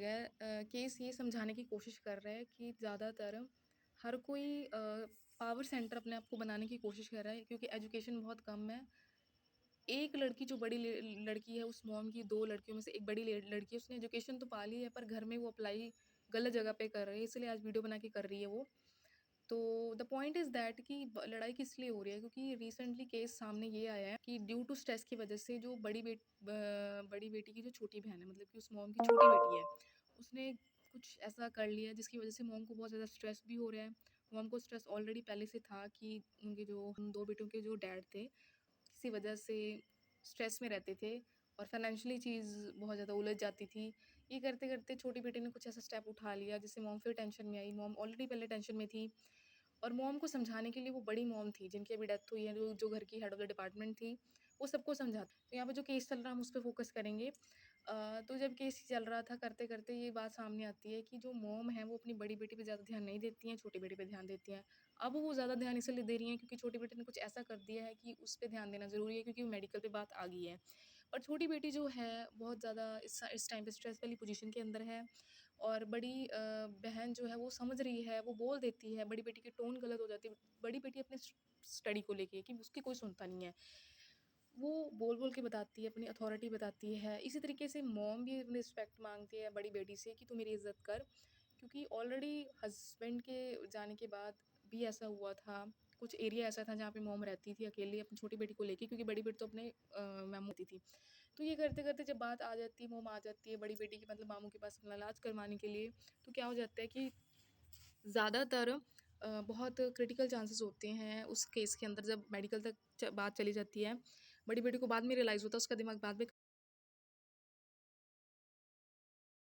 Case ये समझाने की कोशिश कर रहा है कि ज़्यादातर हर कोई पावर सेंटर अपने आप को बनाने की कोशिश कर रहा है क्योंकि एजुकेशन बहुत कम है। एक लड़की जो बड़ी लड़की है उस मॉम की 2 लड़कियों में से एक बड़ी लड़की है, उसने एजुकेशन तो पा ली है पर घर में वो अप्लाई गलत जगह पे कर रही है, इसलिए आज वीडियो बना के कर रही है वो। तो द पॉइंट इज़ दैट कि लड़ाई किस लिए हो रही है, क्योंकि रिसेंटली केस सामने ये आया है कि ड्यू टू स्ट्रेस की वजह से जो बड़ी बेटी की जो छोटी बहन है, मतलब कि उस मॉम की छोटी बेटी है, उसने कुछ ऐसा कर लिया जिसकी वजह से मॉम को बहुत ज़्यादा स्ट्रेस भी हो रहा है। मॉम को स्ट्रेस ऑलरेडी पहले से था कि उनके जो उन 2 बेटों के जो डैड थे, किसी वजह से स्ट्रेस में रहते थे और फाइनेंशियली चीज़ बहुत ज़्यादा उलझ जाती थी। ये करते-करते छोटी बेटी ने कुछ ऐसा स्टेप उठा लिया जिससे मॉम फिर टेंशन में आई। मॉम ऑलरेडी पहले टेंशन में थी और मॉम को समझाने के लिए वो बड़ी मॉम थी जिनकी अभी डेथ हुई है, जो जो घर की हेड ऑफ़ द डिपार्टमेंट थी, वो सबको समझाती। तो यहाँ पे जो केस चल रहा है हम उस पे फ़ोकस करेंगे। तो जब केस चल रहा था करते-करते ये बात सामने आती है कि जो मॉम है वो अपनी बड़ी बेटी पे ज़्यादा ध्यान नहीं देती हैं, छोटी बेटी पे ध्यान देती हैं। अब वो ज़्यादा ध्यान इसलिए दे रही हैं क्योंकि छोटी बेटी ने कुछ ऐसा कर दिया है कि उस पे ध्यान देना ज़रूरी है क्योंकि वो मेडिकल पे बात आ गई है। और छोटी बेटी जो है बहुत ज़्यादा इस टाइम पे स्ट्रेस वाली पोज़ीशन के अंदर है और बड़ी बहन जो है वो समझ रही है, वो बोल देती है, बड़ी बेटी की टोन गलत हो जाती है। बड़ी बेटी अपने स्टडी को लेके कि उसकी कोई सुनता नहीं है। वो बोल-बोल के बताती है, अपनी अथॉरिटी बताती है। इसी तरीके से मॉम भी अपनी रिस्पेक्ट माँगती है बड़ी बेटी से कि तू मेरी इज़्ज़त कर, क्योंकि ऑलरेडी हस्बैंड के जाने के बाद भी ऐसा हुआ था। कुछ एरिया ऐसा था जहाँ पे मॉम रहती थी अकेले अपनी छोटी बेटी को लेके, क्योंकि बड़ी बेटी तो अपने मामू होती थी। तो ये करते-करते जब बात आ जाती है, मॉम आ जाती है बड़ी बेटी के मतलब मामू के पास अपना इलाज करवाने के लिए, तो क्या हो जाता है कि ज़्यादातर बहुत क्रिटिकल चांसेस होते हैं उस केस के अंदर जब मेडिकल तक बात चली जाती है। बड़ी बेटी को बाद में रियलाइज़ होता है, उसका दिमाग बाद में